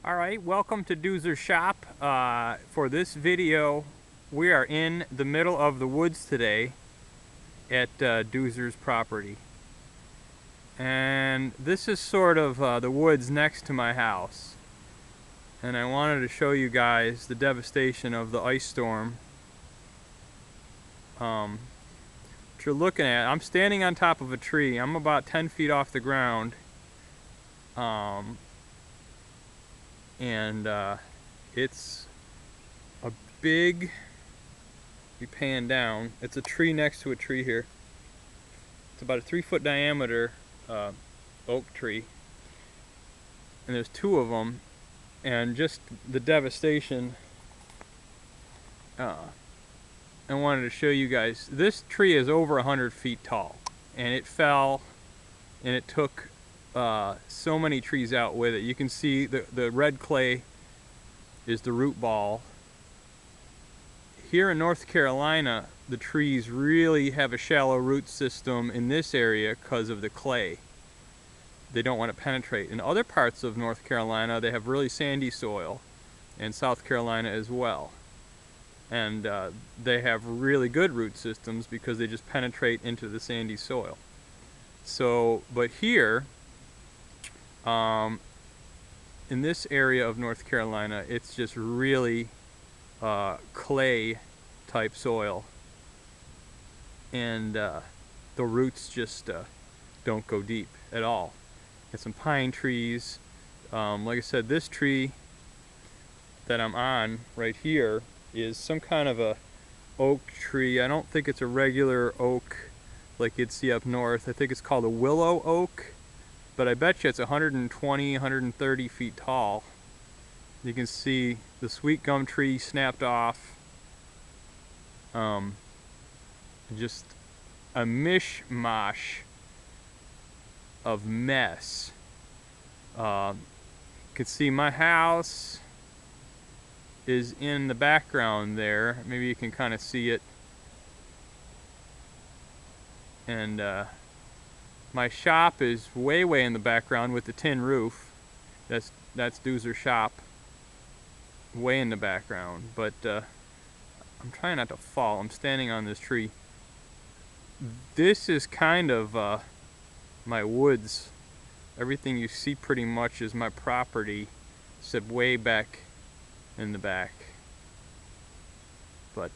Alright, welcome to Doozer's shop. For this video, we are in the middle of the woods today at Doozer's property. And this is sort of the woods next to my house. And I wanted to show you guys the devastation of the ice storm. What you're looking at, I'm standing on top of a tree. I'm about 10 feet off the ground. It's a big, you pan down, it's a tree next to a tree here. It's about a 3-foot diameter oak tree, and there's two of them, and just the devastation. I wanted to show you guys, this tree is over 100 feet tall, and it fell, and it took so many trees out with it. You can see the red clay is the root ball. Here in North Carolina, the trees really have a shallow root system in this area because of the clay. They don't want to penetrate. In other parts of North Carolina, they have really sandy soil, and South Carolina as well. And they have really good root systems because they just penetrate into the sandy soil. So, but here, in this area of North Carolina, it's just really clay type soil, and the roots just don't go deep at all. Got some pine trees. Like I said, this tree that I'm on right here is some kind of a oak tree. I don't think it's a regular oak like you'd see up north. I think it's called a willow oak. But I bet you it's 120, 130 feet tall. You can see the sweet gum tree snapped off. Just a mishmash of mess. You can see my house is in the background there. Maybe you can kind of see it. And my shop is way in the background with the tin roof. That's Doozer's shop, way in the background. But I'm trying not to fall. I'm standing on this tree. This is kind of my woods. Everything you see pretty much is my property, except way back in the back. But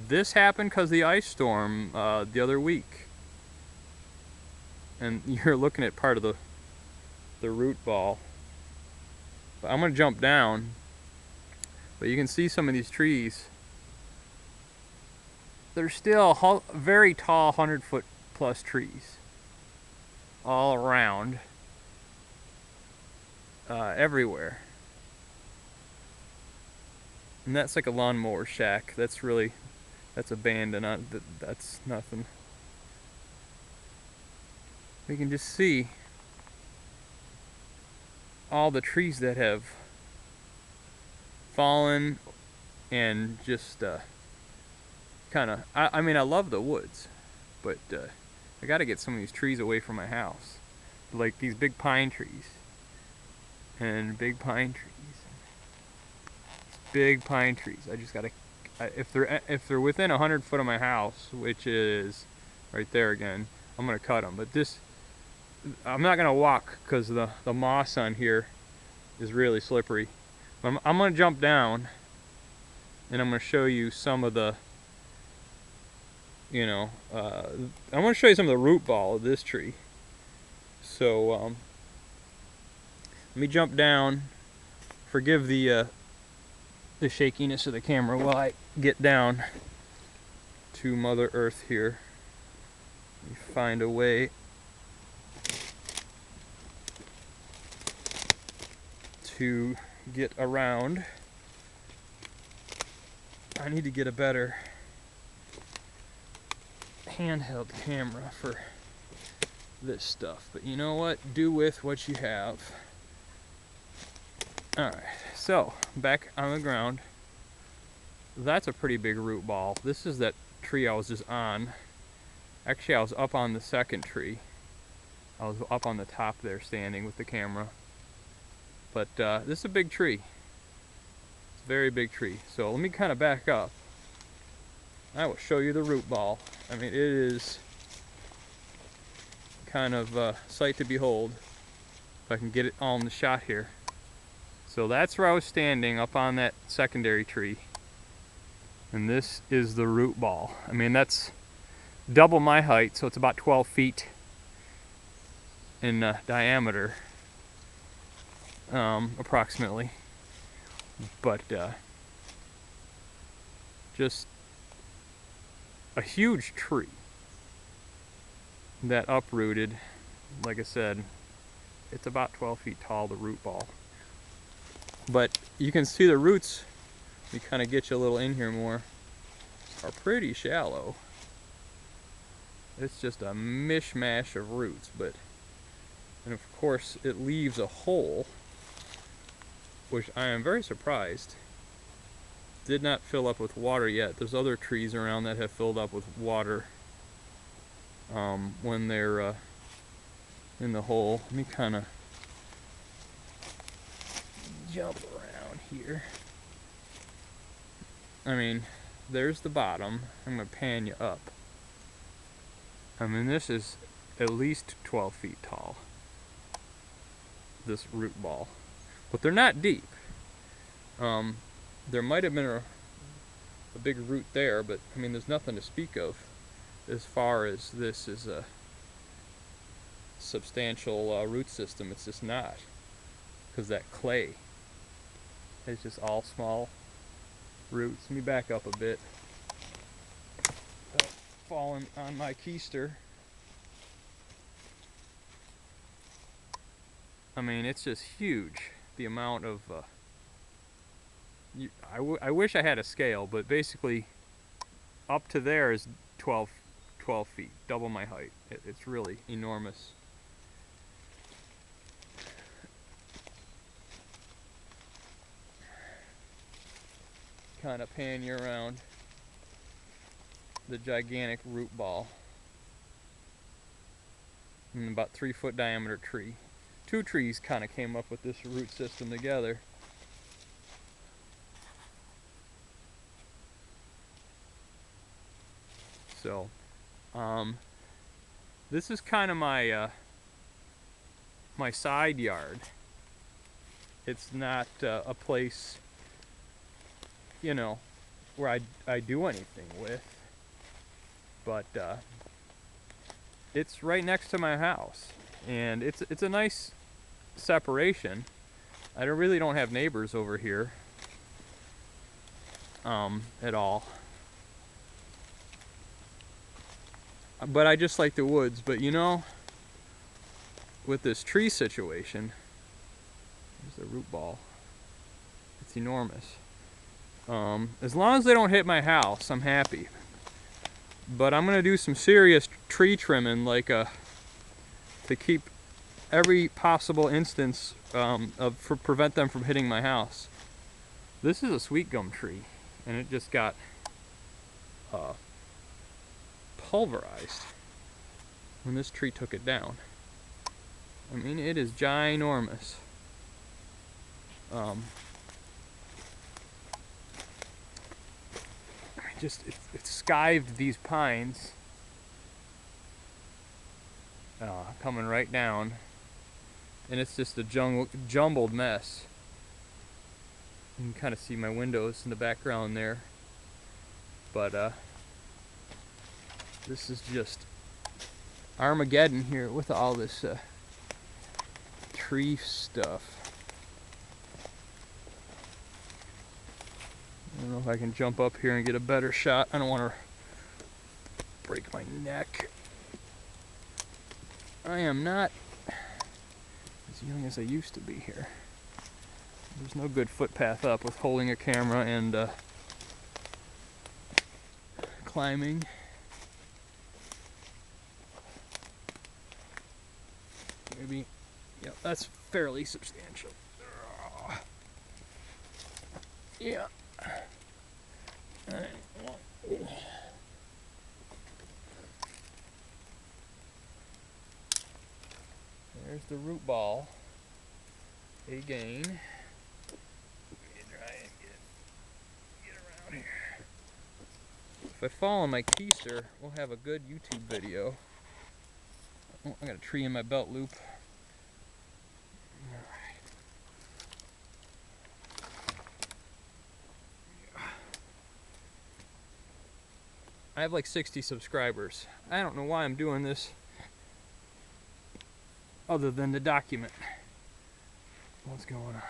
this happened because of the ice storm the other week. And you're looking at part of the root ball. But I'm going to jump down. But you can see some of these trees. They're still very tall, 100-foot plus trees. All around. Everywhere. And that's like a lawnmower shack. That's abandoned. That's nothing. We can just see all the trees that have fallen, and just kind of, I mean, I love the woods, but I got to get some of these trees away from my house. Like these big pine trees, and big pine trees, big pine trees. I just got to, if they're within 100 foot of my house, which is right there again, I'm gonna cut them. But this, I'm not gonna walk because the moss on here is really slippery. I'm gonna jump down, and I'm gonna show you some of the, I'm gonna show you some of the root ball of this tree. So let me jump down. Forgive the shakiness of the camera while I get down to Mother Earth here. Let me find a way to get around. I need to get a better handheld camera for this stuff, but you know what? Do with what you have. Alright, so back on the ground. That's a pretty big root ball. This is that tree I was just on. Actually, I was up on the second tree. I was up on the top there standing with the camera. But this is a big tree. It's a very big tree. So let me kind of back up. I will show you the root ball. I mean, it is kind of a sight to behold. If I can get it all in the shot here. So that's where I was standing, up on that secondary tree. And this is the root ball. I mean, that's double my height, so it's about 12 feet in diameter, approximately. But just a huge tree that uprooted. Like I said, it's about 12 feet tall, the root ball. But you can see the roots, we kind of get you a little in here more, are pretty shallow. It's just a mishmash of roots, and of course it leaves a hole, which I am very surprised did not fill up with water yet. There's other trees around that have filled up with water when they're in the hole. Let me kind of jump around here. I mean, there's the bottom. I'm going to pan you up. I mean, this is at least 12 feet tall, this root ball. But they're not deep. There might have been a big root there, but I mean, there's nothing to speak of as far as this is a substantial root system. It's just not, because that clay is just all small roots. Let me back up a bit. Falling on my keister. I mean, it's just huge, the amount of I wish I had a scale, but basically up to there is 12 feet, double my height. It's really enormous. Kind of pan you around the gigantic root ball. And about 3 foot diameter tree. 2 trees kind of came up with this root system together. So, this is kind of my my side yard. It's not a place, you know, where I do anything with, but it's right next to my house, and it's a nice separation. I really don't have neighbors over here at all. But I just like the woods. But you know, with this tree situation, there's the root ball. It's enormous. As long as they don't hit my house, I'm happy. But I'm gonna do some serious tree trimming, like to keep every possible instance prevent them from hitting my house. This is a sweet gum tree, and it just got pulverized when this tree took it down. I mean, it is ginormous. It skived these pines, coming right down, and it's just a jumbled mess. You can kind of see my windows in the background there, but this is just Armageddon here with all this tree stuff. I don't know if I can jump up here and get a better shot. I don't want to break my neck. I am not as young as I used to be here. There's no good footpath up with holding a camera and climbing. Maybe, yeah, that's fairly substantial. Yeah. There's the root ball. again. Let me try and get around here. If I fall on my keister, we'll have a good YouTube video. Oh, I got a tree in my belt loop. I have like 60 subscribers. I don't know why I'm doing this other than to document what's going on.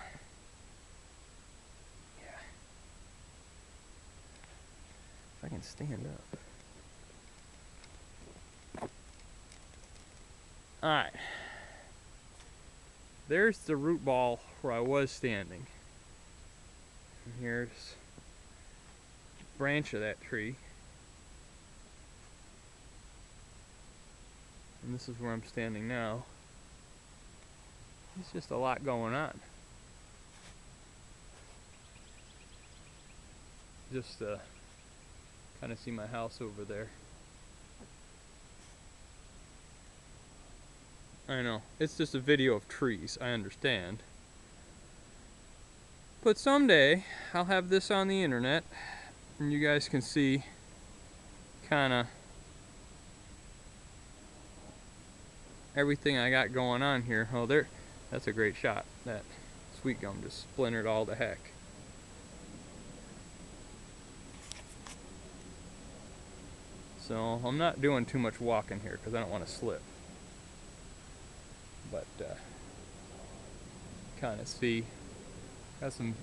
Yeah. If I can stand up. Alright. There's the root ball where I was standing. And here's a branch of that tree. And this is where I'm standing now. There's just a lot going on. Just kind of see my house over there. I know, it's just a video of trees, I understand. But someday, I'll have this on the internet, and you guys can see kinda everything I got going on here. Oh, there, that's a great shot. That sweet gum just splintered all to heck. So I'm not doing too much walking here because I don't want to slip. But kind of see, got some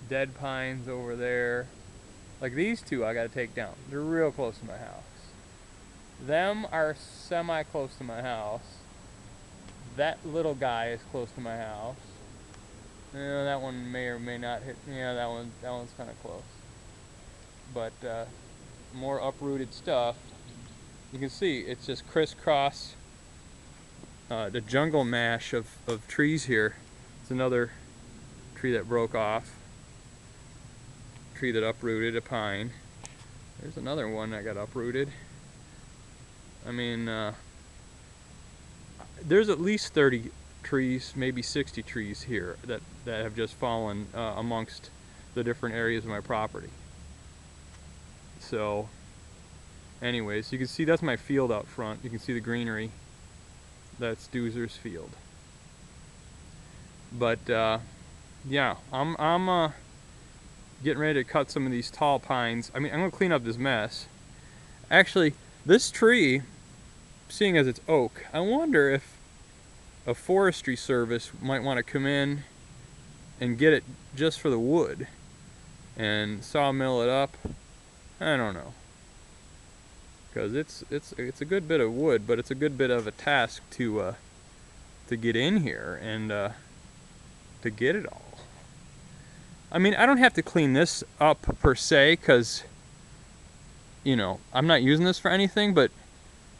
dead pines over there. Like these two I got to take down. They're real close to my house. Them are semi close to my house. That little guy is close to my house. Yeah, that one may or may not hit. Yeah, that one's kind of close. But more uprooted stuff. You can see it's just crisscross. The jungle mash of trees here. It's another tree that broke off. Tree that uprooted, a pine. There's another one that got uprooted. I mean, there's at least 30 trees, maybe 60 trees here that have just fallen amongst the different areas of my property. So, anyways, you can see that's my field out front. You can see the greenery. That's Doozer's field. But yeah, I'm getting ready to cut some of these tall pines. I mean, I'm gonna clean up this mess. Actually, this tree, seeing as it's oak, I wonder if a forestry service might want to come in and get it just for the wood and sawmill it up. I don't know, because it's a good bit of wood, but it's a good bit of a task to get in here and to get it all. I mean, I don't have to clean this up per se, because you know, I'm not using this for anything, but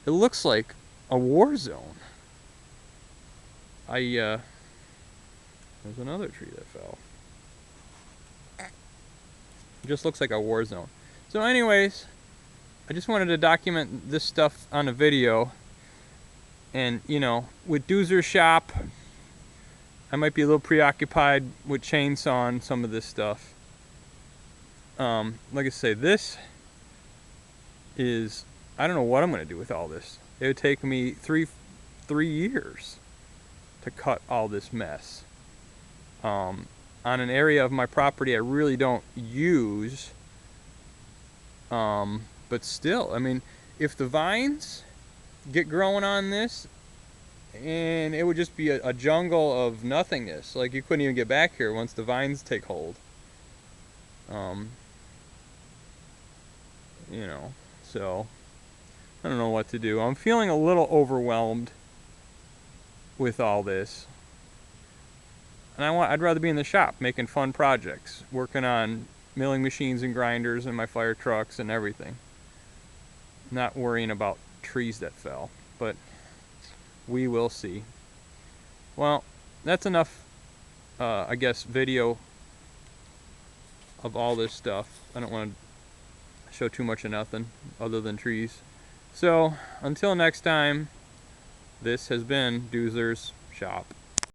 it looks like a war zone. There's another tree that fell. It just looks like a war zone. So anyways, I just wanted to document this stuff on a video. And, you know, with Doozer's shop, I might be a little preoccupied with chainsawing some of this stuff. Like I say, this is, I don't know what I'm going to do with all this. It would take me three years to cut all this mess. On an area of my property I really don't use. But still, I mean, if the vines get growing on this, and it would just be a jungle of nothingness. Like, you couldn't even get back here once the vines take hold. You know, so I don't know what to do. I'm feeling a little overwhelmed with all this. And I'd rather be in the shop making fun projects, working on milling machines and grinders and my fire trucks and everything. Not worrying about trees that fell, but we will see. Well, that's enough, I guess, video of all this stuff. I don't want to show too much of nothing other than trees. So, until next time, this has been Doozer's Shop.